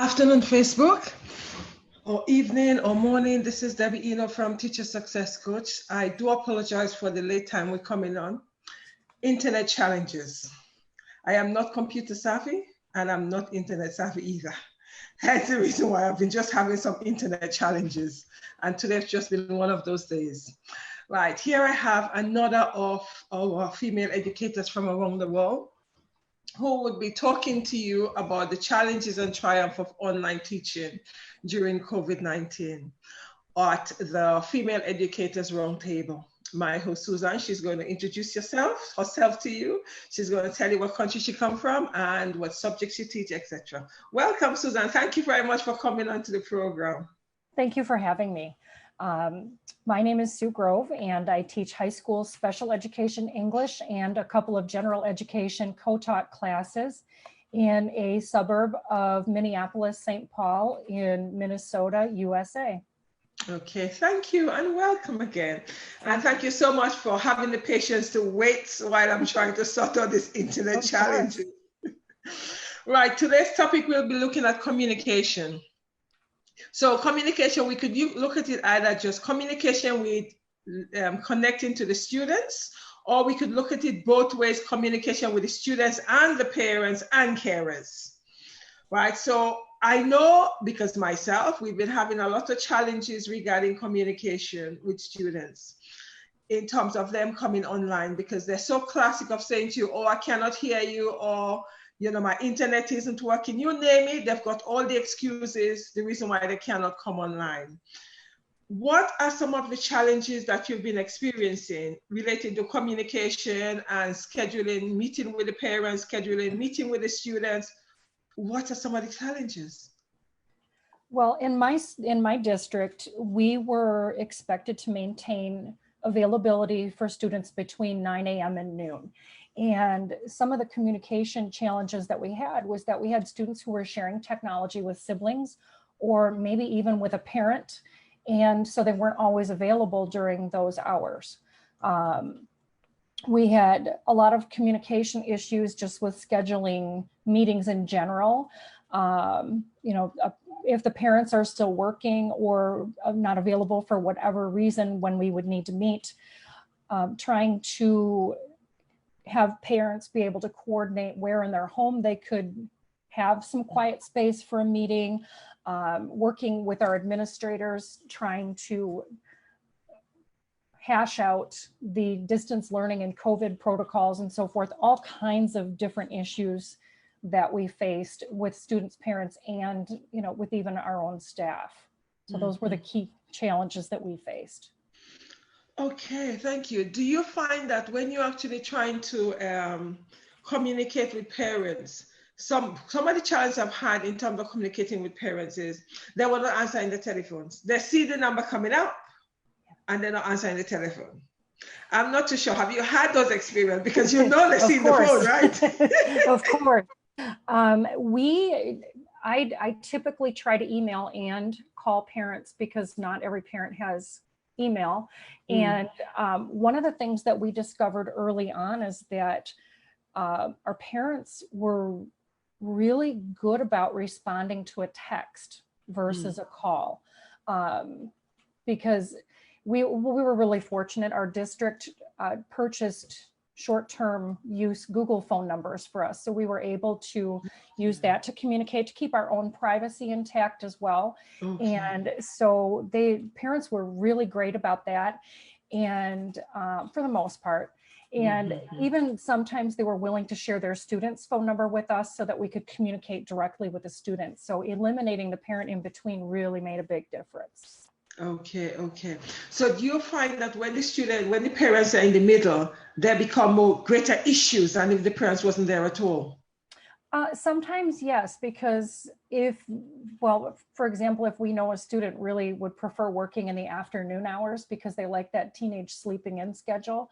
Afternoon, Facebook, or evening or morning. This is Debby Enoe from Teacher Success Coach. I do apologize for the late time we're coming on. Internet challenges. I am not computer savvy and I'm not internet savvy either. That's the reason why I've been just having some internet challenges. And today's just been one of those days. Right, here I have another of our female educators from around the world who would be talking to you about the challenges and triumph of online teaching during COVID-19 at the Female Educators Roundtable. My host, Susan, she's going to introduce herself to you. She's going to tell you what country she comes from and what subjects she teaches, etc. Welcome, Susan. Thank you very much for coming onto the program. Thank you for having me. My name is Sue Grove, and I teach high school special education English and a couple of general education co-taught classes in a suburb of Minneapolis, St. Paul in Minnesota, USA. Okay, thank you and welcome again. And thank you so much for having the patience to wait while I'm trying to sort out this internet challenge. Right, today's topic we'll be looking at communication. So communication, we could look at it either just communication with connecting to the students, or we could look at it both ways, communication with the students and the parents and carers, right? So I know because myself, we've been having a lot of challenges regarding communication with students in terms of them coming online because they're so classic of saying to you, oh, I cannot hear you, or you know, my internet isn't working, you name it, they've got all the excuses, the reason why they cannot come online. What are some of the challenges that you've been experiencing related to communication and scheduling, meeting with the parents, scheduling, meeting with the students? What are some of the challenges? Well, in my district, we were expected to maintain availability for students between 9 a.m. and noon. And some of the communication challenges that we had was that we had students who were sharing technology with siblings or maybe even with a parent. And so they weren't always available during those hours. We had a lot of communication issues just with scheduling meetings in general. If the parents are still working or not available for whatever reason when we would need to meet, trying to have parents be able to coordinate where in their home they could have some quiet space for a meeting, working with our administrators, trying to hash out the distance learning and COVID protocols and so forth, all kinds of different issues that we faced with students, parents, and with even our own staff. So those were the key challenges that we faced. Okay, thank you. Do you find that when you're actually trying to communicate with parents, some of the challenges I've had in terms of communicating with parents is they will not answer the telephones. They see the number coming up and they're not answering the telephone. I'm not too sure. Have you had those experiences? Because you know they see the phone, right? Of course. I typically try to email and call parents because not every parent has email. And one of the things that we discovered early on is that our parents were really good about responding to a text versus a call, because we were really fortunate. Our district purchased short-term use Google phone numbers for us. So we were able to use that to communicate, to keep our own privacy intact as well. Okay. And so parents were really great about that. And for the most part, and even sometimes they were willing to share their student's phone number with us so that we could communicate directly with the students. So eliminating the parent in between really made a big difference. Okay. So do you find that when the parents are in the middle, they become greater issues than if the parents wasn't there at all? Sometimes, yes, because for example, if we know a student really would prefer working in the afternoon hours because they like that teenage sleeping in schedule,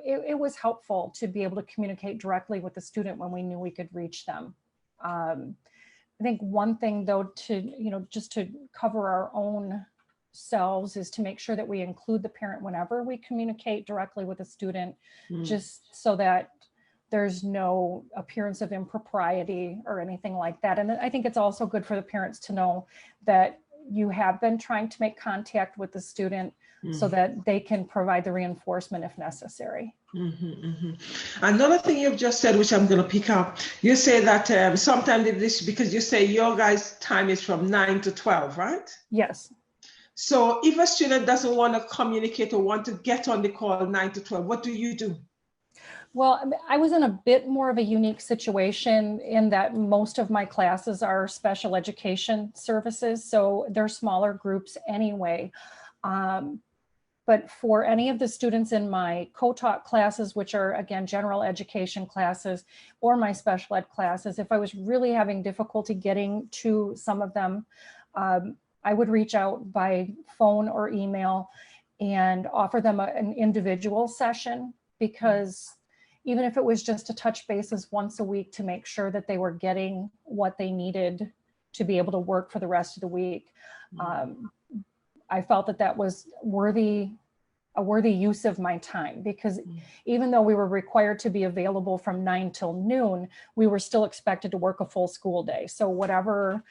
it was helpful to be able to communicate directly with the student when we knew we could reach them. I think one thing though, just to cover our own selves is to make sure that we include the parent whenever we communicate directly with a student, just so that there's no appearance of impropriety or anything like that. And I think it's also good for the parents to know that you have been trying to make contact with the student so that they can provide the reinforcement if necessary. Another thing you've just said, which I'm going to pick up, you say that sometimes this, because you say your guys' time is from 9 to 12, right? Yes. So if a student doesn't want to communicate or want to get on the call 9 to 12, what do you do? Well, I was in a bit more of a unique situation in that most of my classes are special education services, so they're smaller groups anyway. But for any of the students in my co-taught classes, which are, again, general education classes, or my special ed classes, if I was really having difficulty getting to some of them, I would reach out by phone or email and offer them an individual session, because even if it was just to touch bases once a week to make sure that they were getting what they needed to be able to work for the rest of the week, I felt that that was a worthy use of my time, because even though we were required to be available from 9 till noon, we were still expected to work a full school day. So whatever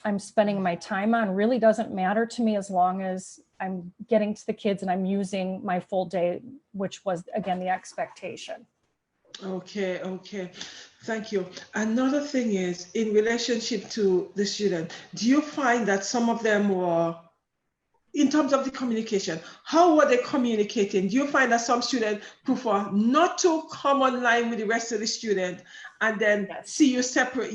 I'm spending my time on really doesn't matter to me, as long as I'm getting to the kids and I'm using my full day, which was, again, the expectation. Okay, thank you. Another thing is, in relationship to the student, do you find that some of them were, in terms of the communication, how were they communicating? Do you find that some students prefer not to come online with the rest of the student and then see you separate,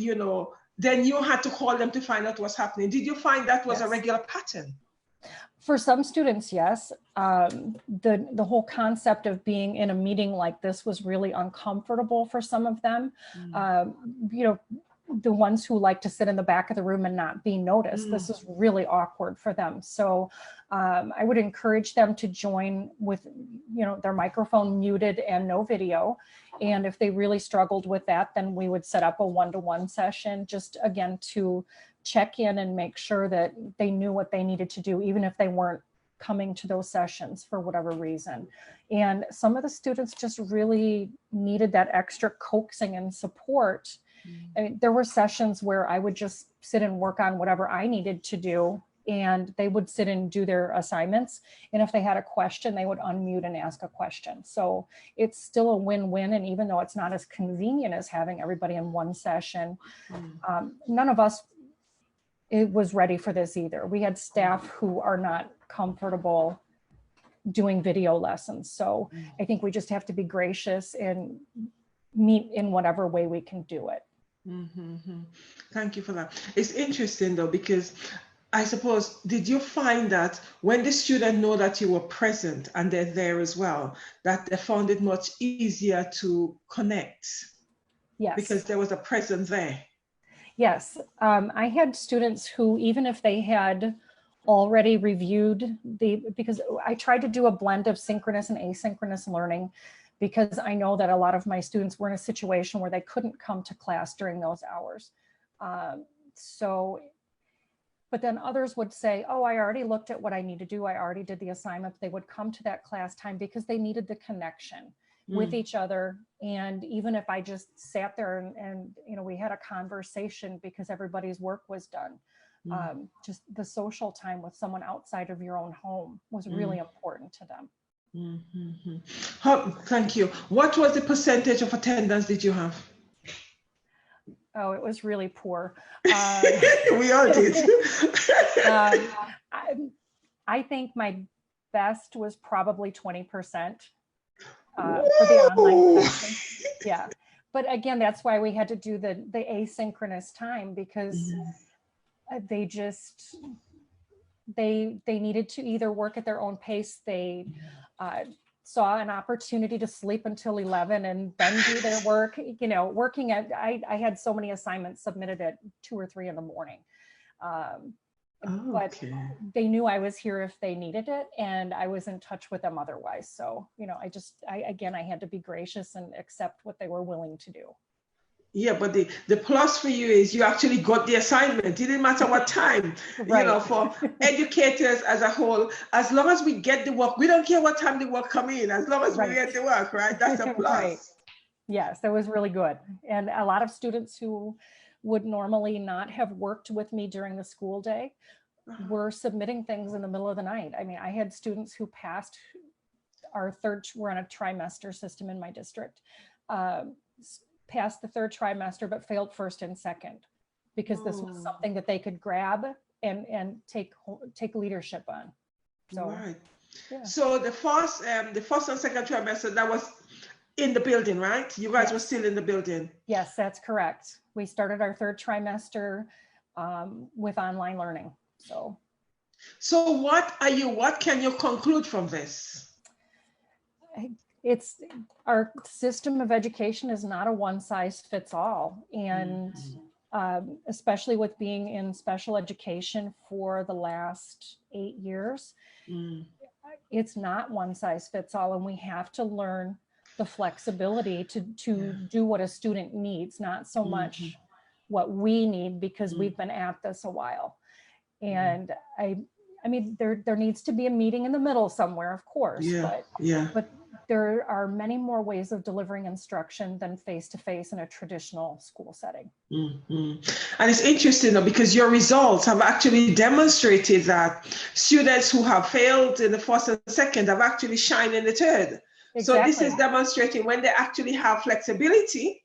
then you had to call them to find out what's happening? Did you find that was a regular pattern? For some students, yes. The whole concept of being in a meeting like this was really uncomfortable for some of them. The ones who like to sit in the back of the room and not be noticed, this is really awkward for them. So I would encourage them to join with, their microphone muted and no video. And if they really struggled with that, then we would set up a one-to-one session, just again to check in and make sure that they knew what they needed to do, even if they weren't coming to those sessions for whatever reason. And some of the students just really needed that extra coaxing and support. I mean, there were sessions where I would just sit and work on whatever I needed to do, and they would sit and do their assignments. And if they had a question, they would unmute and ask a question. So it's still a win-win. And even though it's not as convenient as having everybody in one session, none of us was ready for this either. We had staff who are not comfortable doing video lessons. So I think we just have to be gracious and meet in whatever way we can do it. Thank you for that. It's interesting though, because I suppose, did you find that when the students know that you were present and they're there as well, that they found it much easier to connect? Yes. Because there was a presence there. Yes. I had students who, even if they had already reviewed because I tried to do a blend of synchronous and asynchronous learning, because I know that a lot of my students were in a situation where they couldn't come to class during those hours. But then others would say, oh, I already looked at what I need to do. I already did the assignment. They would come to that class time because they needed the connection with each other. And even if I just sat there and we had a conversation because everybody's work was done, just the social time with someone outside of your own home was really important to them. Thank you. What was the percentage of attendance did you have? Oh, it was really poor. We all did. I think my best was probably 20% for the online session. Yeah. But again, that's why we had to do the asynchronous time, because they needed to either work at their own pace. They saw an opportunity to sleep until 11 and then do their work, working at, I had so many assignments submitted at 2 or 3 in the morning. But they knew I was here if they needed it, and I was in touch with them otherwise. So, I had to be gracious and accept what they were willing to do. Yeah, but the plus for you is you actually got the assignment. It didn't matter what time, Right. For educators as a whole, as long as we get the work, we don't care what time the work come in, as long as we get the work, right? That's a plus. Right. Yes, that was really good. And a lot of students who would normally not have worked with me during the school day were submitting things in the middle of the night. I mean, I had students who passed we're on a trimester system in my district, passed the third trimester, but failed first and second because this was something that they could grab and take leadership on. So, Right. yeah. So the first and second trimester, that was in the building, right? You guys were still in the building. Yes, that's correct. We started our third trimester with online learning. So what can you conclude from this? It's our system of education is not a one size fits all. And especially with being in special education for the last 8 years, it's not one size fits all. And we have to learn the flexibility to do what a student needs, not so much what we need, because we've been at this a while. And I mean, there needs to be a meeting in the middle somewhere, of course, but there are many more ways of delivering instruction than face-to-face in a traditional school setting. And it's interesting though, because your results have actually demonstrated that students who have failed in the first and second have actually shined in the third. Exactly. So this is demonstrating when they actually have flexibility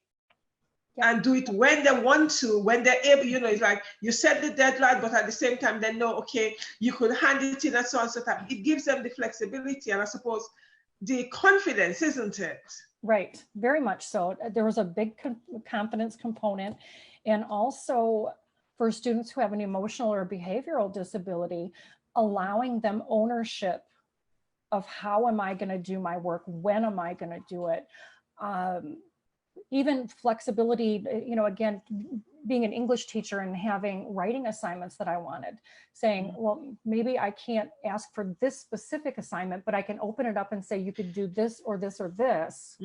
and do it when they want to, when they're able, it's like you set the deadline, but at the same time they know, okay, you could hand it in and so on, so that it gives them the flexibility and I suppose the confidence, isn't it? Right, very much so. There was a big confidence component, and also for students who have an emotional or behavioral disability, allowing them ownership of how am I going to do my work, when am I going to do it, even flexibility, again, being an English teacher and having writing assignments that I wanted, saying, well, maybe I can't ask for this specific assignment, but I can open it up and say, you could do this or this or this,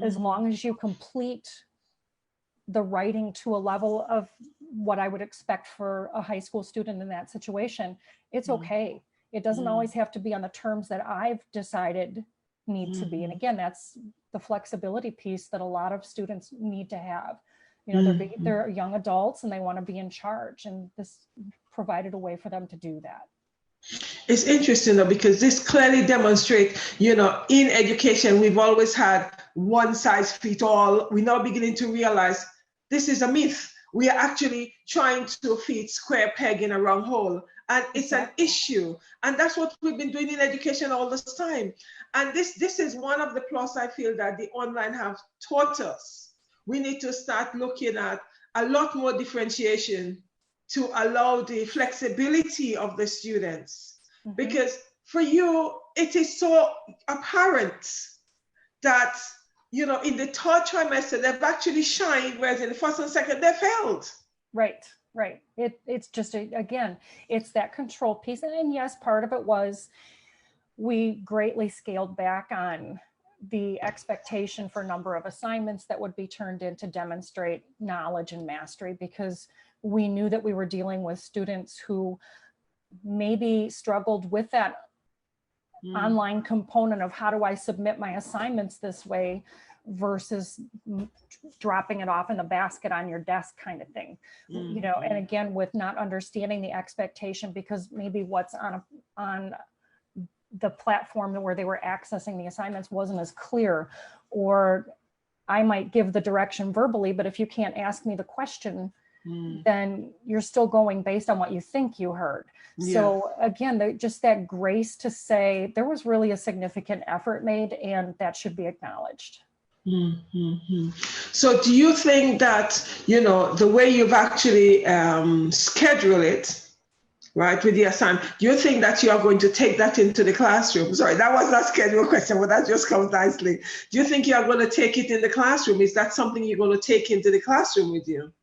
as long as you complete the writing to a level of what I would expect for a high school student in that situation. It's okay. It doesn't always have to be on the terms that I've decided need to be. And again, that's the flexibility piece that a lot of students need to have. They're young adults and they want to be in charge, and this provided a way for them to do that. It's interesting though, because this clearly demonstrates, in education, we've always had one size fit all. We're now beginning to realize this is a myth. We are actually trying to fit square peg in a round hole. And it's an issue. And that's what we've been doing in education all this time. And this is one of the plus I feel that the online have taught us. We need to start looking at a lot more differentiation to allow the flexibility of the students. Because for you, it is so apparent that, in the third trimester, they've actually shined, whereas in the first and second, they failed. Right. Right. It's just, again, it's that control piece. And yes, part of it was we greatly scaled back on the expectation for number of assignments that would be turned in to demonstrate knowledge and mastery, because we knew that we were dealing with students who maybe struggled with that online component of how do I submit my assignments this way versus dropping it off in the basket on your desk kind of thing, and again, with not understanding the expectation, because maybe what's on the platform where they were accessing the assignments wasn't as clear, or I might give the direction verbally, but if you can't ask me the question, then you're still going based on what you think you heard. So again, just that grace to say there was really a significant effort made, and that should be acknowledged. So do you think that, the way you've actually scheduled it, right, with the assignment, do you think that you are going to take that into the classroom? Sorry, that was not a scheduled question, but that just comes nicely. Do you think you are going to take it in the classroom? Is that something you're going to take into the classroom with you?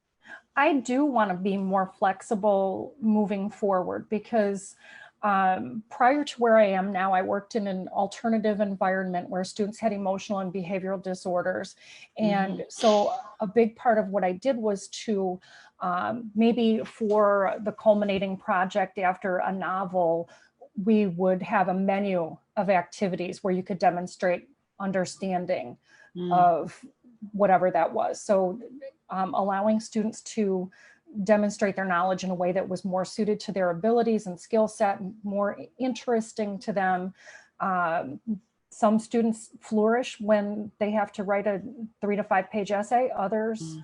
I do want to be more flexible moving forward, because prior to where I am now, I worked in an alternative environment where students had emotional and behavioral disorders. And so a big part of what I did was to maybe for the culminating project after a novel, we would have a menu of activities where you could demonstrate understanding of whatever that was. So allowing students to demonstrate their knowledge in a way that was more suited to their abilities and skill set, more interesting to them. Some students flourish when they have to write a 3 to 5 page essay. Others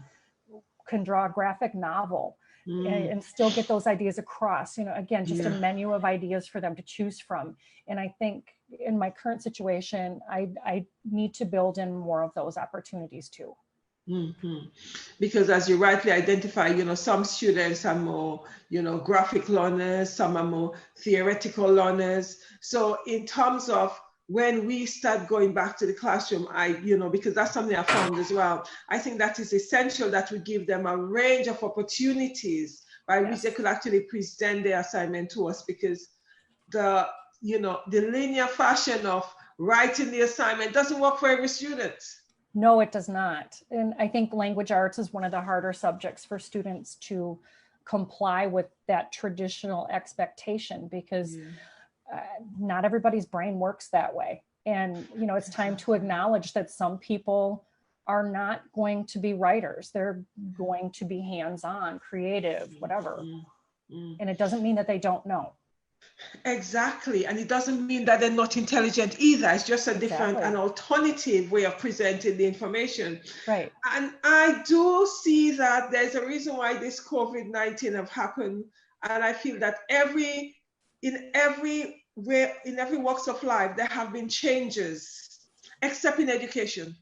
can draw a graphic novel and still get those ideas across. You know, again, just a menu of ideas for them to choose from. And I think in my current situation, I need to build in more of those opportunities too. Because as you rightly identify, you know, some students are more, you know, graphic learners, some are more theoretical learners. So in terms of when we start going back to the classroom, you know, because that's something I found as well, I think that is essential that we give them a range of opportunities by which they could actually present their assignment to us, because the, you know, the linear fashion of writing the assignment doesn't work for every student. No, it does not. And I think language arts is one of the harder subjects for students to comply with that traditional expectation, because not everybody's brain works that way. And, you know, it's time to acknowledge that some people are not going to be writers. They're going to be hands-on, creative, whatever. And it doesn't mean that they don't know. Exactly. And it doesn't mean that they're not intelligent either. It's just a different, an alternative way of presenting the information. Right. And I do see that there's a reason why this COVID-19 have happened. And I feel that in every walks of life, there have been changes, except in education.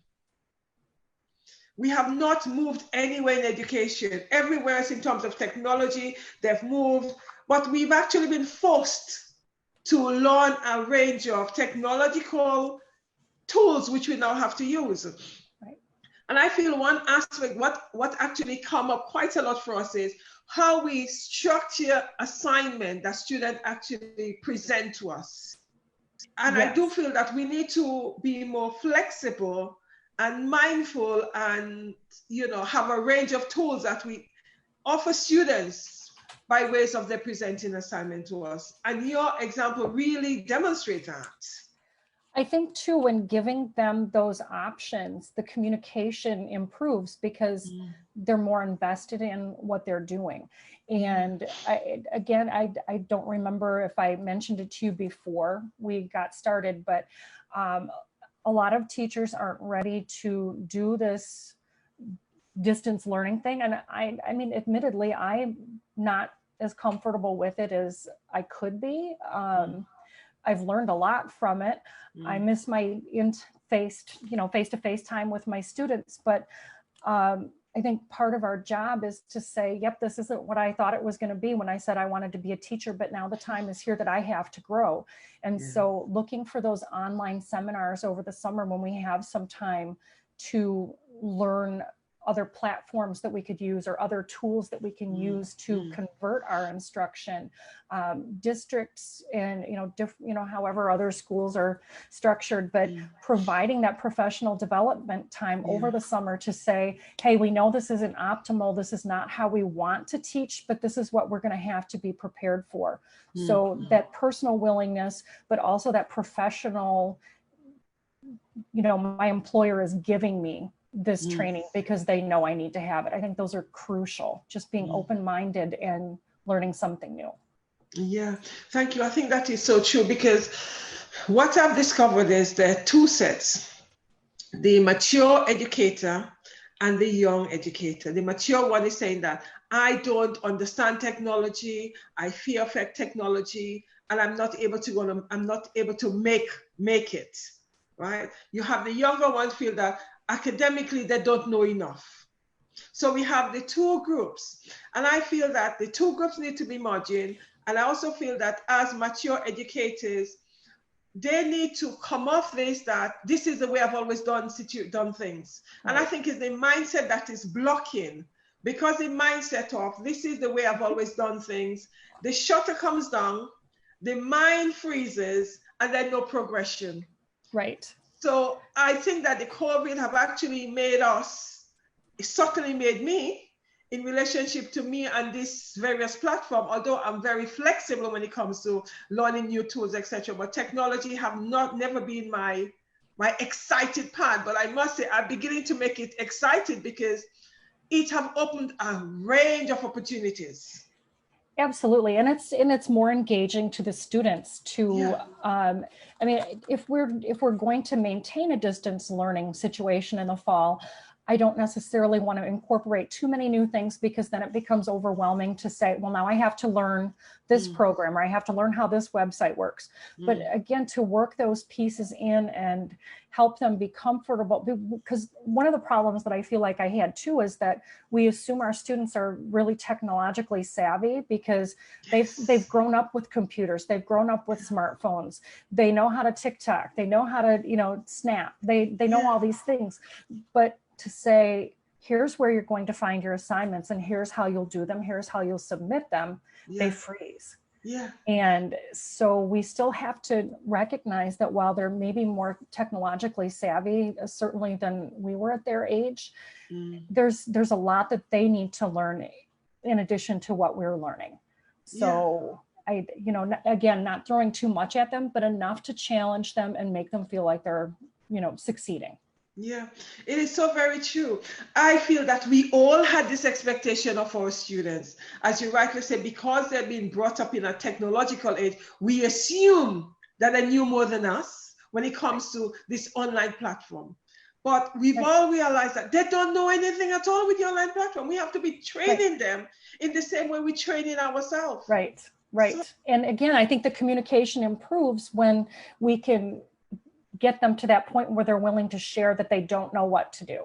We have not moved anywhere in education. Everywhere else in terms of technology, they've moved. But we've actually been forced to learn a range of technological tools which we now have to use. Right. And I feel one aspect, what actually come up quite a lot for us is how we structure assignment that students actually present to us. And I do feel that we need to be more flexible and mindful and, you know, have a range of tools that we offer students by ways of their presenting assignment to us. And your example really demonstrates that. I think too, when giving them those options, the communication improves because they're more invested in what they're doing. And I don't remember if I mentioned it to you before we got started, but a lot of teachers aren't ready to do this distance learning thing. And I mean, admittedly, I'm not as comfortable with it as I could be. I've learned a lot from it. I miss my face-to-face time with my students, but I think part of our job is to say, yep, this isn't what I thought it was going to be when I said I wanted to be a teacher, but now the time is here that I have to grow. And so looking for those online seminars over the summer when we have some time to learn other platforms that we could use or other tools that we can use to convert our instruction. Districts and, however other schools are structured, but providing that professional development time over the summer to say, hey, we know this isn't optimal. This is not how we want to teach, but this is what we're going to have to be prepared for. So that personal willingness, but also that professional, my employer is giving me this training because they know I need to have it. I think those are crucial, just being open-minded and learning something new. Yeah, thank you. I think that is so true, because what I've discovered is there are two sets: the mature educator and the young educator. The mature one is saying that I don't understand technology, I fear of technology, and I'm not able to make it, right? You have the younger ones feel that academically they don't know enough. So we have the two groups, and I feel that the two groups need to be merging. And I also feel that as mature educators, they need to come off that this is the way I've always done things. Right. And I think it's the mindset that is blocking, because the mindset of this is the way I've always done things, the shutter comes down, the mind freezes, and then no progression. Right. So I think that the COVID have actually made us, it certainly made me, in relationship to me and this various platform, although I'm very flexible when it comes to learning new tools, etc. But technology have never been my my excited part, but I must say I'm beginning to make it excited because it have opened a range of opportunities. Absolutely, and it's more engaging to the students to. I mean, if we're going to maintain a distance learning situation in the fall, I don't necessarily want to incorporate too many new things, because then it becomes overwhelming to say, well, now I have to learn this program, or I have to learn how this website works. But again, to work those pieces in and help them be comfortable, because one of the problems that I feel like I had too is that we assume our students are really technologically savvy because they've grown up with computers, they've grown up with smartphones, they know how to TikTok, they know how to, Snap, they know all these things. But to say, here's where you're going to find your assignments and here's how you'll do them, here's how you'll submit them, they freeze. And so we still have to recognize that while they're maybe more technologically savvy, certainly than we were at their age, there's a lot that they need to learn in addition to what we're learning. So again, not throwing too much at them, but enough to challenge them and make them feel like they're, succeeding. Yeah, it is so very true. I feel that we all had this expectation of our students. As you rightly said, because they've been brought up in a technological age, we assume that they knew more than us when it comes to this online platform. But we've all realized that they don't know anything at all with the online platform. We have to be training them in the same way we're training ourselves. Right. So, and again, I think the communication improves when we can get them to that point where they're willing to share that they don't know what to do.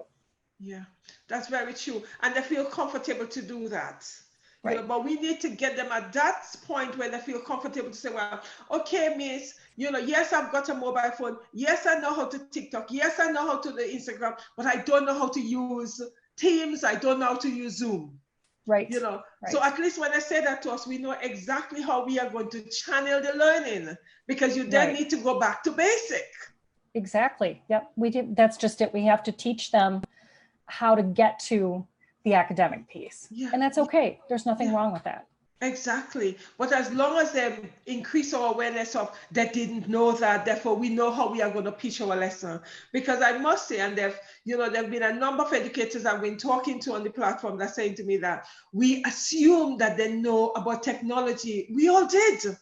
Yeah, that's very true. And they feel comfortable to do that. But we need to get them at that point where they feel comfortable to say, well, okay, miss, yes, I've got a mobile phone. Yes, I know how to TikTok. Yes, I know how to do Instagram, but I don't know how to use Teams. I don't know how to use Zoom. So at least when they say that to us, we know exactly how we are going to channel the learning, because you then need to go back to basic. Exactly. Yep. We do. That's just it. We have to teach them how to get to the academic piece. And that's okay. There's nothing wrong with that. Exactly. But as long as they increase our awareness of they didn't know that, therefore we know how we are going to pitch our lesson. Because I must say, and there've been a number of educators I've been talking to on the platform that saying to me that we assume that they know about technology. We all did.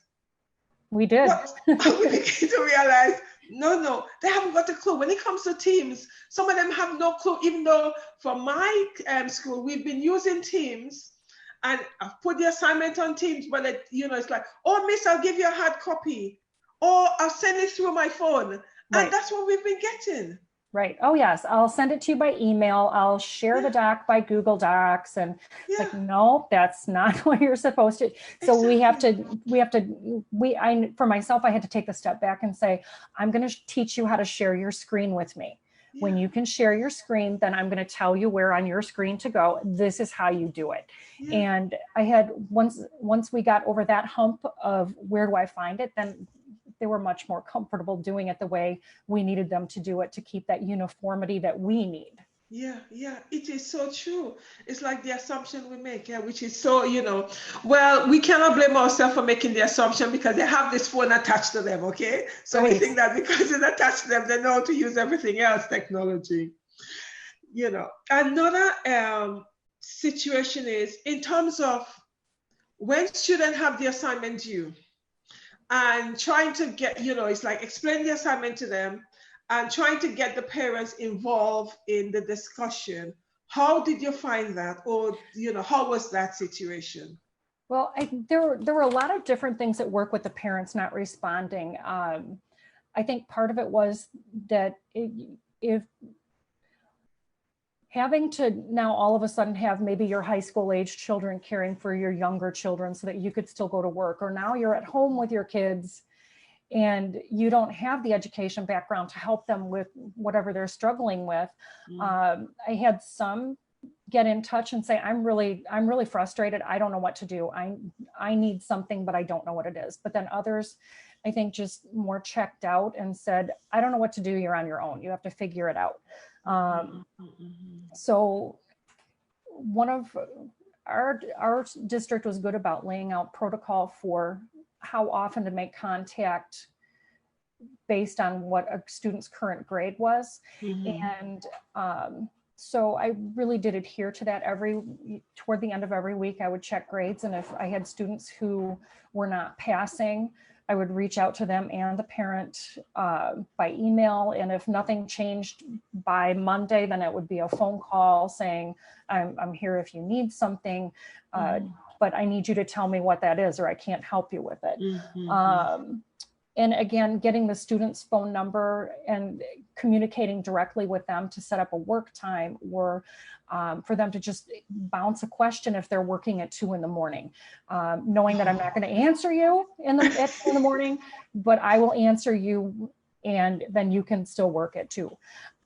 We did. But we begin to realize, no, they haven't got a clue. When it comes to Teams, some of them have no clue, even though from my school, we've been using Teams and I've put the assignment on Teams, but it's like, oh, miss, I'll give you a hard copy, or I'll send it through my phone. And that's what we've been getting. Right. Oh, yes. I'll send it to you by email. I'll share the doc by Google Docs. And it's like, no, that's not what you're supposed to. So for myself, I had to take a step back and say, I'm going to teach you how to share your screen with me. When you can share your screen, then I'm going to tell you where on your screen to go. This is how you do it. And I had, once we got over that hump of where do I find it, then they were much more comfortable doing it the way we needed them to do it, to keep that uniformity that we need. Yeah, it is so true. It's like the assumption we make, which is so, well, we cannot blame ourselves for making the assumption because they have this phone attached to them, okay? So we think that because it's attached to them, they know how to use everything else, technology. Another situation is in terms of when students have the assignment due, and trying to get, it's like explain the assignment to them and trying to get the parents involved in the discussion. How did you find that? Or, how was that situation? Well, there were a lot of different things that work with the parents not responding. I think part of it was that if having to now all of a sudden have maybe your high school age children caring for your younger children so that you could still go to work, or now you're at home with your kids and you don't have the education background to help them with whatever they're struggling with. I had some get in touch and say, I'm really frustrated. I don't know what to do. I need something, but I don't know what it is. But then others, I think, just more checked out and said, I don't know what to do. You're on your own. You have to figure it out. So one of our district was good about laying out protocol for how often to make contact based on what a student's current grade was. And so I really did adhere to that. Toward the end of every week, I would check grades. And if I had students who were not passing, I would reach out to them and the parent by email. And if nothing changed by Monday, then it would be a phone call saying, I'm here if you need something, but I need you to tell me what that is, or I can't help you with it. And again, getting the student's phone number and communicating directly with them to set up a work time, or for them to just bounce a question if they're working at 2 a.m, knowing that I'm not going to answer you at 2 a.m, but I will answer you, and then you can still work at 2.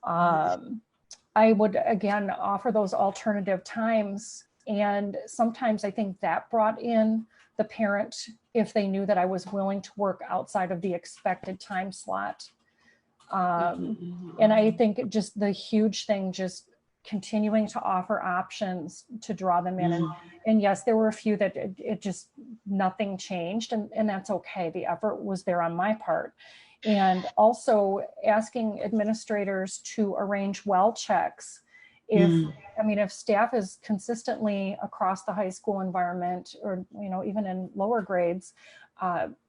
I would again offer those alternative times, and sometimes I think that brought in the parent if they knew that I was willing to work outside of the expected time slot. And I think just the huge thing, just continuing to offer options to draw them in. And yes, there were a few that it just, nothing changed, and that's okay. The effort was there on my part. And also asking administrators to arrange well checks. If staff is consistently across the high school environment, or, even in lower grades,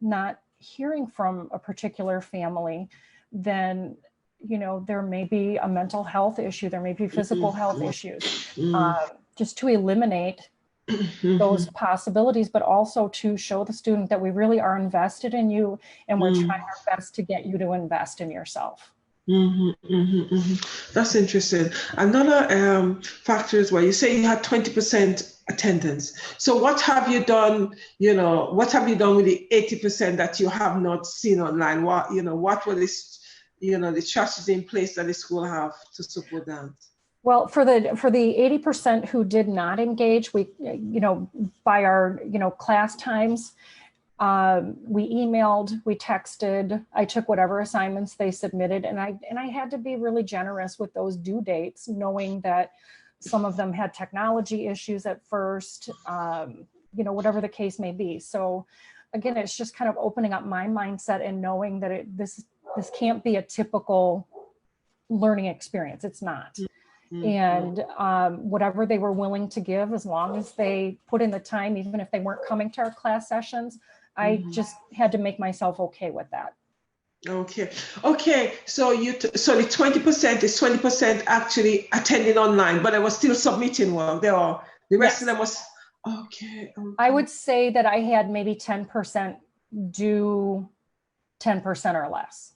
not hearing from a particular family, then, there may be a mental health issue, there may be physical health issues, just to eliminate those possibilities, but also to show the student that we really are invested in you, and we're trying our best to get you to invest in yourself. That's interesting. Another factor is where you say you had 20% attendance. So what have you done? What have you done with the 80% that you have not seen online? What were the strategies in place that the school have to support that? Well, for the 80% who did not engage, we, by our, class times, we emailed, we texted, I took whatever assignments they submitted, and I had to be really generous with those due dates, knowing that some of them had technology issues at first, whatever the case may be. So again, it's just kind of opening up my mindset and knowing that this can't be a typical learning experience. It's not. And whatever they were willing to give, as long as they put in the time, even if they weren't coming to our class sessions, I just had to make myself okay with that. Okay. So so the 20% is 20% actually attending online, but I was still submitting work. The rest of them was okay. I would say that I had maybe 10% do 10% or less.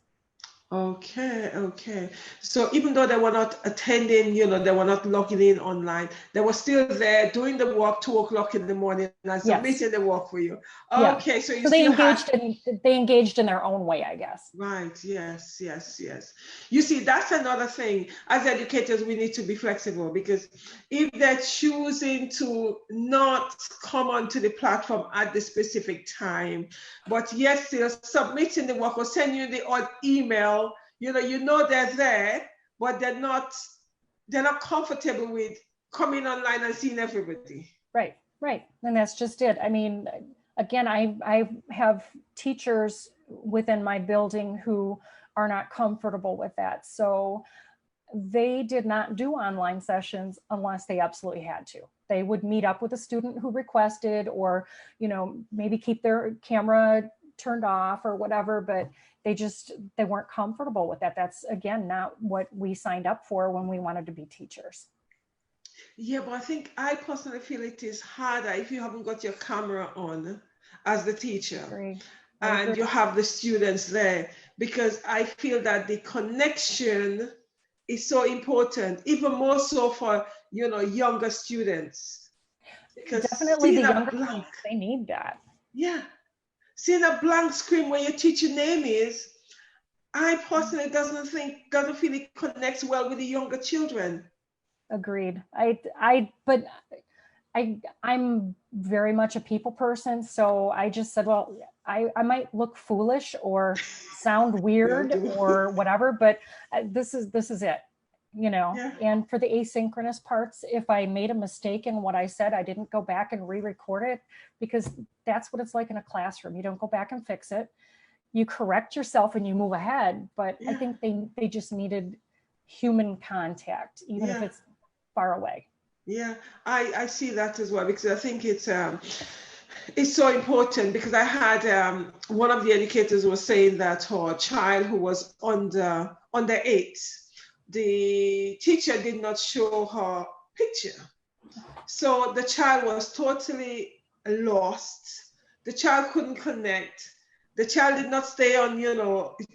Okay. So even though they were not attending, they were not logging in online, they were still there doing the work 2 o'clock in the morning and submitting the work for you. Okay, so they engaged in their own way, I guess. Right. Yes. You see, that's another thing. As educators, we need to be flexible, because if they're choosing to not come onto the platform at the specific time, but yet still submitting the work or sending you the odd email, they're there, but they're not comfortable with coming online and seeing everybody. Right. And that's just it. I mean, again, I have teachers within my building who are not comfortable with that. So they did not do online sessions unless they absolutely had to. They would meet up with a student who requested, or, maybe keep their camera turned off or whatever, but they weren't comfortable with that. That's, again, not what we signed up for when we wanted to be teachers. Yeah, but I personally feel it is harder if you haven't got your camera on as the teacher and you have the students there, because I feel that the connection is so important, even more so for, younger students. Because definitely the younger ones, they need that. Yeah. Seeing a blank screen where your teacher name is, I personally doesn't feel it connects well with the younger children. Agreed. I'm very much a people person, so I just said, well, I might look foolish or sound weird or whatever, but this is it, And for the asynchronous parts, if I made a mistake in what I said, I didn't go back and re-record it, because that's what it's like in a classroom. You don't go back and fix it. you correct yourself and you move ahead. But I Yeah. think they just needed human contact, even if Yeah. it's far away. Yeah, I see that as well, because I think it's so important, because I had one of the educators was saying that her child who was under 8, the teacher did not show her picture. So the child was totally lost. The child couldn't connect. The child did not stay on,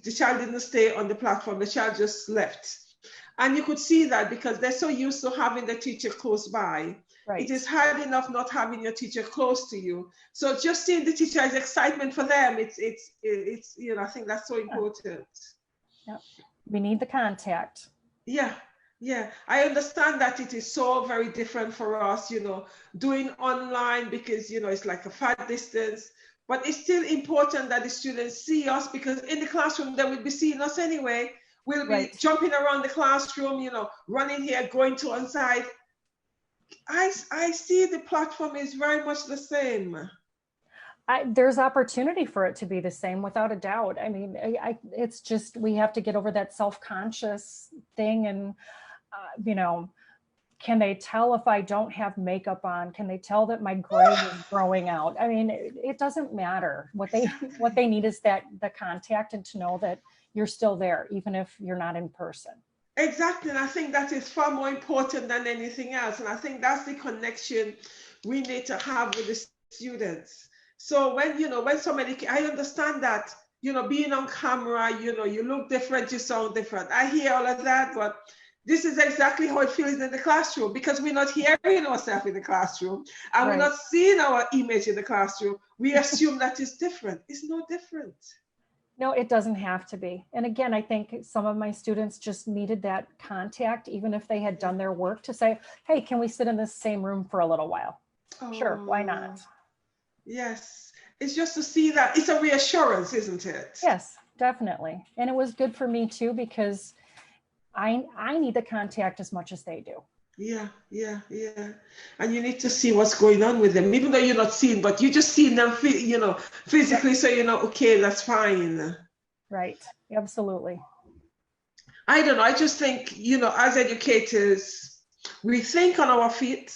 the child didn't stay on the platform. The child just left. And you could see that because they're so used to having the teacher close by. Right. It is hard enough not having your teacher close to you. So just seeing the teacher is excitement for them. It's I think that's so important. Yeah. We need the contact. Yeah. Yeah, I understand that it is so very different for us, doing online, because, it's like a far distance, but it's still important that the students see us, because in the classroom, they will be seeing us anyway. We'll be Right. jumping around the classroom, running here, going to one side. I see the platform is very much the same. There's opportunity for it to be the same, without a doubt. I mean, it's just, we have to get over that self-conscious thing. And, can they tell if I don't have makeup on? Can they tell that my gray is growing out? I mean, it doesn't matter. What they need is the contact, and to know that you're still there, even if you're not in person. Exactly. And I think that is far more important than anything else. And I think that's the connection we need to have with the students. So when somebody, I understand that, being on camera, you look different, you sound different. I hear all of that, but this is exactly how it feels in the classroom, because we're not hearing ourselves in the classroom, and Right. we're not seeing our image in the classroom. We assume that it's different. It's no different. No, it doesn't have to be. And again, I think some of my students just needed that contact, even if they had done their work, to say, hey, can we sit in the same room for a little while? Oh, Sure, why not? Yes. It's just to see that. It's a reassurance, isn't it? Yes, definitely. And it was good for me too, because I need the contact as much as they do. Yeah. And you need to see what's going on with them, even though you're not seeing, but you just see them, physically. So okay, that's fine. Right. Absolutely. I don't know. I just think, as educators, we think on our feet.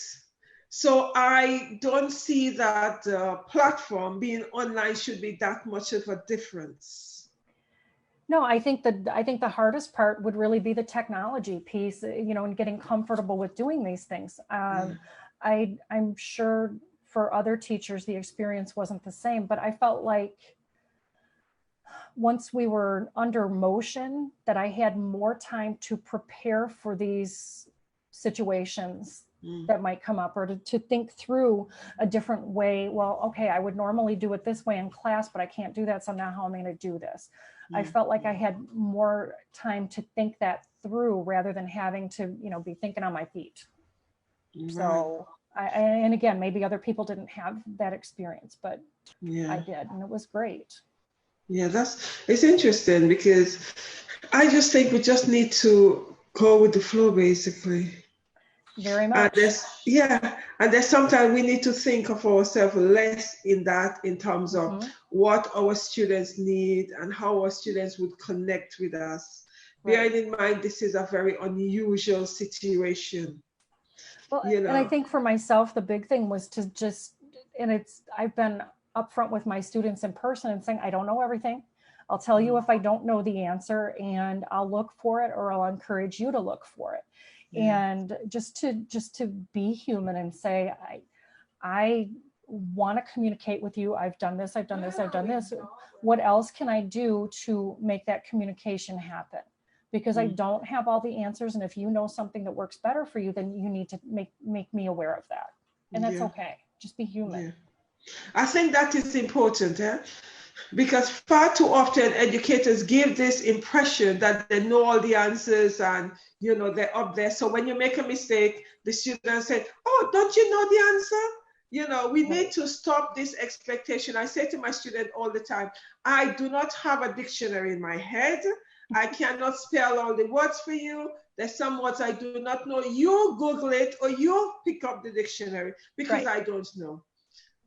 So I don't see that platform being online should be that much of a difference. No, I think the hardest part would really be the technology piece, and getting comfortable with doing these things. I'm sure for other teachers, the experience wasn't the same, but I felt like once we were under motion, that I had more time to prepare for these situations that might come up, or to think through a different way. Well, okay, I would normally do it this way in class, but I can't do that. So now how am I going to do this? I felt like I had more time to think that through, rather than having to, be thinking on my feet. Right. So, and again, maybe other people didn't have that experience, but I did, and it was great. Yeah, it's interesting, because I just think we just need to go with the flow, basically. Very much. And there's sometimes we need to think of ourselves less in terms of what our students need and how our students would connect with us. Right. Bearing in mind, this is a very unusual situation. Well, and I think for myself, the big thing was to I've been upfront with my students in person and saying, I don't know everything. I'll tell you if I don't know the answer, and I'll look for it, or I'll encourage you to look for it. And just to be human and say, I want to communicate with you. I've done this. What else can I do to make that communication happen? Because I don't have all the answers. And if you know something that works better for you, then you need to make me aware of that. And that's okay. Just be human. Yeah. I think that is important, because far too often educators give this impression that they know all the answers and they're up there. So when you make a mistake, the students say, oh, don't you know the answer? We need to stop this expectation. I say to my student all the time, I do not have a dictionary in my head. I cannot spell all the words for you. There's some words I do not know. You Google it, or you pick up the dictionary, because I don't know.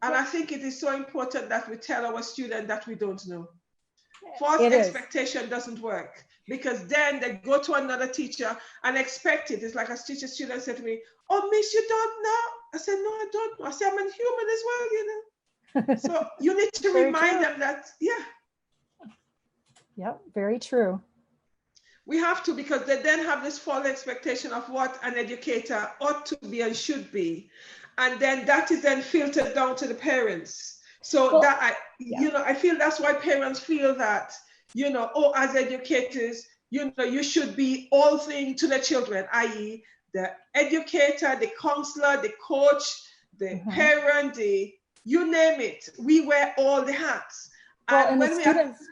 And I think it is so important that we tell our students that we don't know. False It is. expectation doesn't work, because then they go to another teacher and expect it. It's like a teacher student said to me, "Oh, miss, you don't know?" I said, "No, I don't know." I said, "I'm a human as well, you know." So you need to remind them that, yeah. Yep, very true. We have to, because they then have this false expectation of what an educator ought to be and should be. And then that is then filtered down to the parents. So Well, that, I feel that's why parents feel that, oh, as educators, you should be all things to the children, i.e. the educator, the counselor, the coach, the parent, you name it. We wear all the hats. Well, and the students,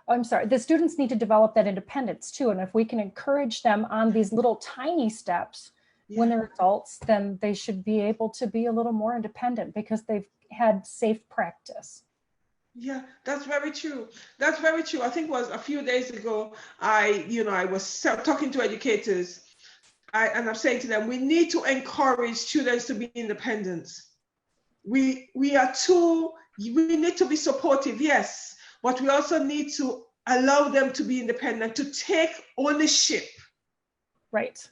I'm sorry, the students need to develop that independence too. And if we can encourage them on these little tiny steps when they're adults, then they should be able to be a little more independent because they've had safe practice. Yeah, that's very true. That's very true. I think it was a few days ago, I was talking to educators, and I'm saying to them, we need to encourage students to be independent. We need to be supportive, yes, but we also need to allow them to be independent, to take ownership. Right.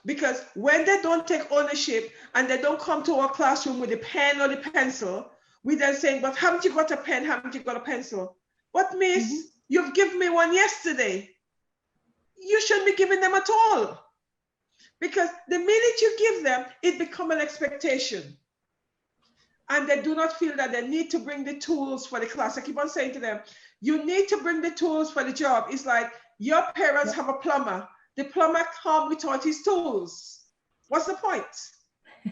Because when they don't take ownership and they don't come to our classroom with a pen or the pencil, we then saying, "But haven't you got a pen? Haven't you got a pencil?" "What, miss? You've given me one yesterday." You shouldn't be giving them at all. Because the minute you give them, it becomes an expectation. And they do not feel that they need to bring the tools for the class. I keep on saying to them, you need to bring the tools for the job. It's like your parents have a plumber. The plumber comes without his tools. What's the point?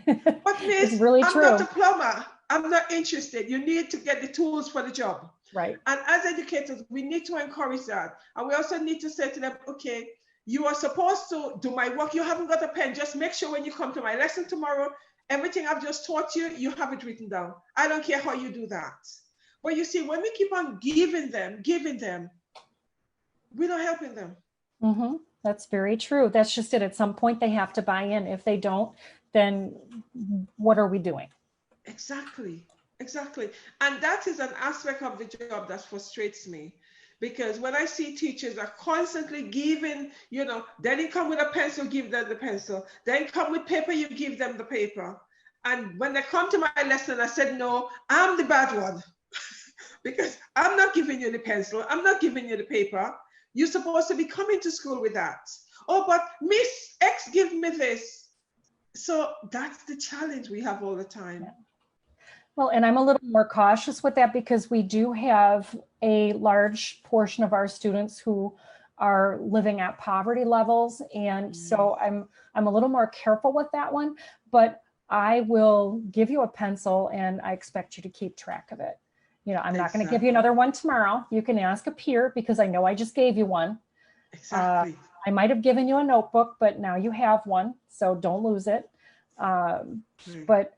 But miss, really I'm true. not a plumber. I'm not interested. You need to get the tools for the job. Right. And as educators, we need to encourage that. And we also need to say to them, okay, you are supposed to do my work. You haven't got a pen. Just make sure when you come to my lesson tomorrow, everything I've just taught you, you have it written down. I don't care how you do that. But you see, when we keep on giving them, we're not helping them. Mm-hmm. That's very true. That's just it. At some point, they have to buy in. If they don't, then what are we doing? Exactly. And that is an aspect of the job that frustrates me. Because when I see teachers are constantly giving, they didn't come with a pencil, give them the pencil. They didn't come with paper, you give them the paper. And when they come to my lesson, I said, no, I'm the bad one. Because I'm not giving you the pencil, I'm not giving you the paper. You're supposed to be coming to school with that. Oh, but Miss X give me this. So that's the challenge we have all the time. Yeah. Well, and I'm a little more cautious with that because we do have a large portion of our students who are living at poverty levels. And so I'm a little more careful with that one, but I will give you a pencil and I expect you to keep track of it. I'm not going to give you another one tomorrow. You can ask a peer because I know I just gave you one. Exactly. I might have given you a notebook, but now you have one, so don't lose it. But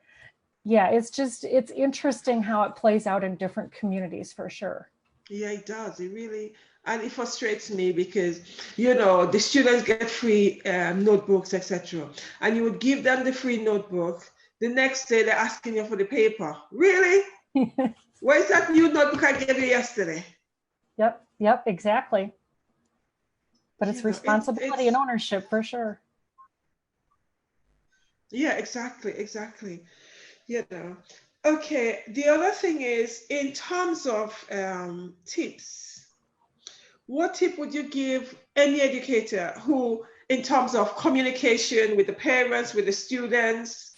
yeah, it's interesting how it plays out in different communities for sure. Yeah, it does. It really, and it frustrates me because, the students get free notebooks, etc. And you would give them the free notebook. The next day, they're asking you for the paper. Really? Where's that new notebook I gave you yesterday? Yep, exactly. But it's responsibility and ownership for sure. Yeah, exactly. Okay, the other thing is, in terms of tips, what tip would you give any educator who, in terms of communication with the parents, with the students,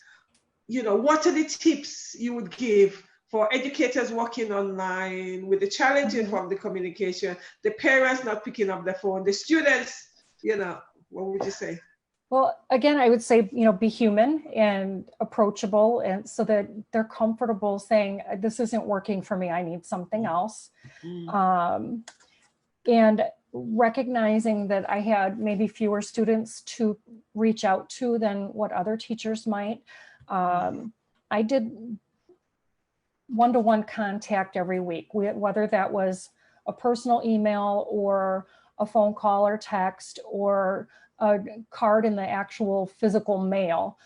what are the tips you would give for educators working online with the challenges from the communication, the parents not picking up the phone, the students, what would you say? Well, again, I would say, be human and approachable, and so that they're comfortable saying, this isn't working for me, I need something else. And recognizing that I had maybe fewer students to reach out to than what other teachers might. I did one-to-one contact every week, whether that was a personal email or a phone call or text or a card in the actual physical mail,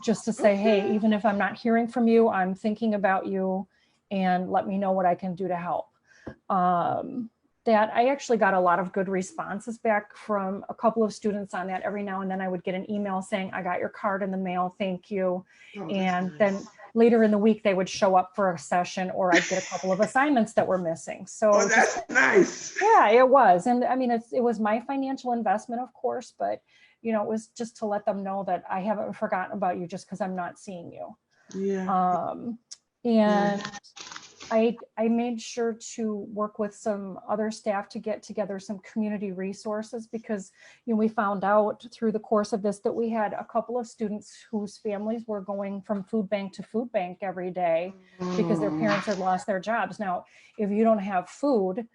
just to say, hey, even if I'm not hearing from you, I'm thinking about you and let me know what I can do to help. That I actually got a lot of good responses back from a couple of students on that. Every now and then I would get an email saying, I got your card in the mail, thank you. And then later in the week, they would show up for a session, or I'd get a couple of assignments that were missing. So that's nice. Yeah, it was. And I mean, it was my financial investment, of course, but it was just to let them know that I haven't forgotten about you just because I'm not seeing you. Yeah. And I made sure to work with some other staff to get together some community resources, because we found out through the course of this that we had a couple of students whose families were going from food bank to food bank every day because their parents had lost their jobs. Now, if you don't have food,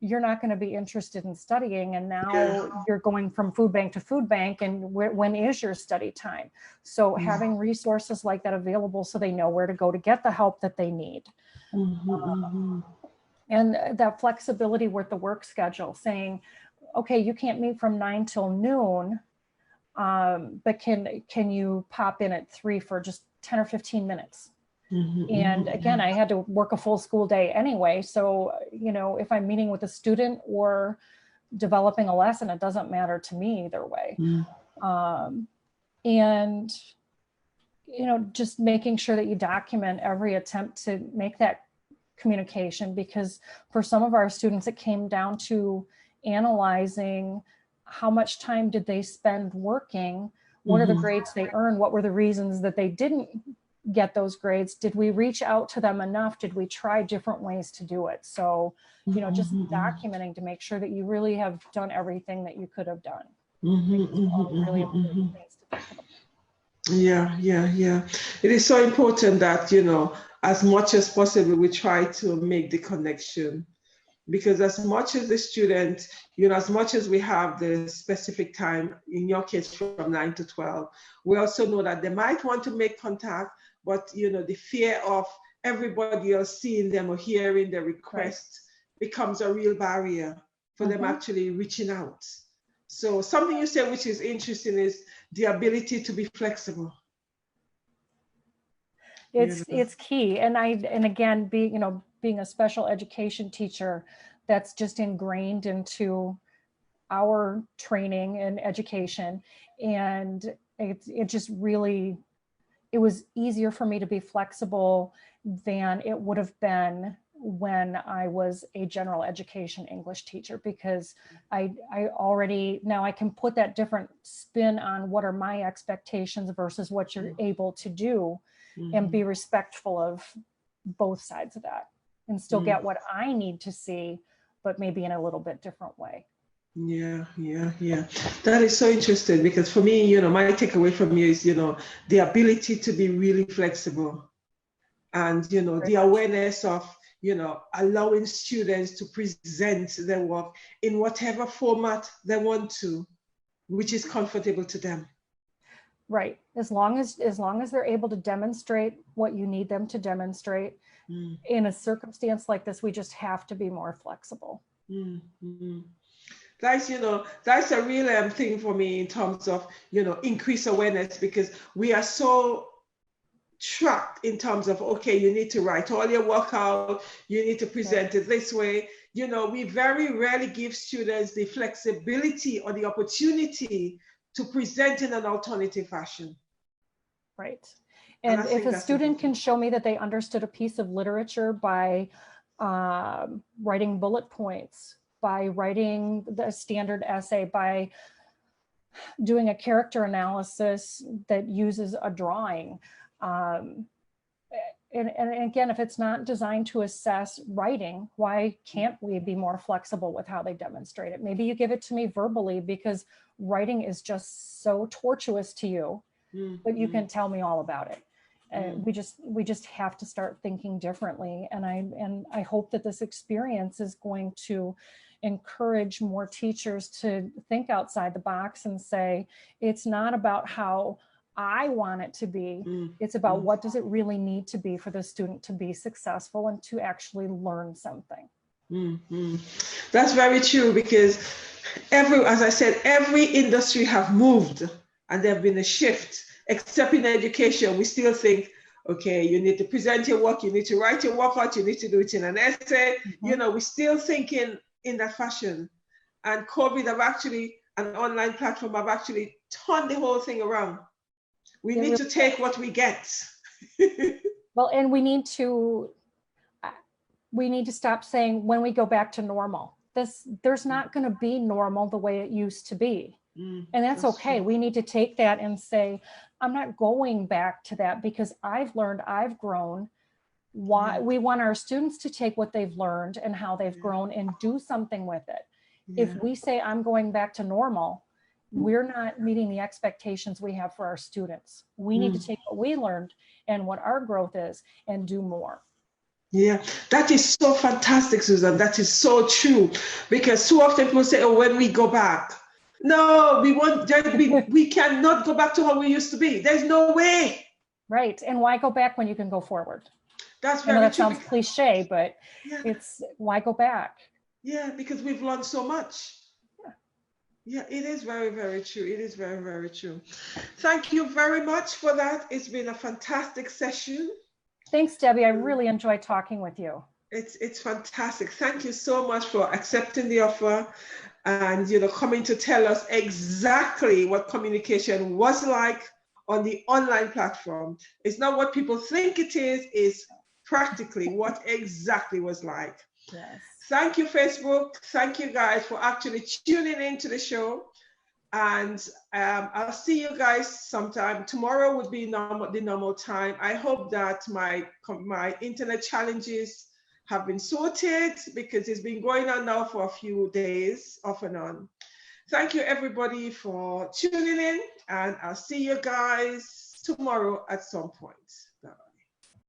you're not going to be interested in studying. And now you're going from food bank to food bank. And when is your study time? So having resources like that available so they know where to go to get the help that they need. And that flexibility with the work schedule, saying, okay, you can't meet from 9 till noon, but can you pop in at 3 for just 10 or 15 minutes? And again, I had to work a full school day anyway. So, if I'm meeting with a student or developing a lesson, it doesn't matter to me either way. And, just making sure that you document every attempt to make that communication, because for some of our students, it came down to analyzing how much time did they spend working, what are the grades they earned, what were the reasons that they didn't get those grades, did we reach out to them enough, did we try different ways to do it? So, just documenting to make sure that you really have done everything that you could have done. Really important things to think about. Yeah. It is so important that, as much as possible, we try to make the connection, because as much as the student, as much as we have the specific time, in your case from 9 to 12, we also know that they might want to make contact, but, the fear of everybody else seeing them or hearing the request becomes a real barrier for them actually reaching out. So something you said, which is interesting, is the ability to be flexible. It's key. And again, being a special education teacher, that's just ingrained into our training and education. And it just really, it was easier for me to be flexible than it would have been when I was a general education English teacher, because I already, now I can put that different spin on what are my expectations versus what you're able to do, and be respectful of both sides of that, and still get what I need to see, but maybe in a little bit different way. Yeah. That is so interesting, because for me, my takeaway from you is, the ability to be really flexible, and, the awareness of, allowing students to present their work in whatever format they want to, which is comfortable to them. Right. As long as they're able to demonstrate what you need them to demonstrate. In a circumstance like this, we just have to be more flexible. That's, that's a real thing for me in terms of, increased awareness, because we are so trapped in terms of, okay, you need to write all your work out, you need to present it this way. We very rarely give students the flexibility or the opportunity to present in an alternative fashion. Right. And if a student can show me that they understood a piece of literature by writing bullet points, by writing the standard essay, by doing a character analysis that uses a drawing. And again, if it's not designed to assess writing, why can't we be more flexible with how they demonstrate it? Maybe you give it to me verbally because writing is just so tortuous to you, but you can tell me all about it. And we just have to start thinking differently. And I hope that this experience is going to encourage more teachers to think outside the box and say, it's not about how I want it to be. It's about what does it really need to be for the student to be successful and to actually learn something. That's very true, because as I said, every industry have moved and there have been a shift, except in education. We still think, Okay, you need to present your work, you need to write your workout, you need to do it in an essay. You know, we're still thinking in that fashion. And COVID have actually, an online platform have actually turned the whole thing around. We need to take what we get. Well, and we need to stop saying when we go back to normal. There's not going to be normal the way it used to be. And that's okay. True. We need to take that and say, I'm not going back to that because I've learned, I've grown. Why we want our students to take what they've learned and how they've grown and do something with it. If we say I'm going back to normal, we're not meeting the expectations we have for our students. We need to take what we learned and what our growth is and do more. Yeah, that is so fantastic, Susan. That is so true. Because so often people say, oh, when we go back. No, we cannot go back to how we used to be. There's no way. Right. And why go back when you can go forward? That's very true. That true. Sounds cliche, but it's why go back? Yeah, because we've learned so much. Yeah, it is very, very true. It is very, very true. Thank you very much for that. It's been a fantastic session. Thanks, Debbie. I really enjoyed talking with you. It's fantastic. Thank you so much for accepting the offer and coming to tell us exactly what communication was like on the online platform. It's not what people think it is, it's practically what exactly was like. Yes. Thank you, Facebook. Thank you guys for actually tuning into the show. And I'll see you guys sometime. Tomorrow would be the normal time. I hope that my internet challenges have been sorted because it's been going on now for a few days, off and on. Thank you, everybody, for tuning in. And I'll see you guys tomorrow at some point.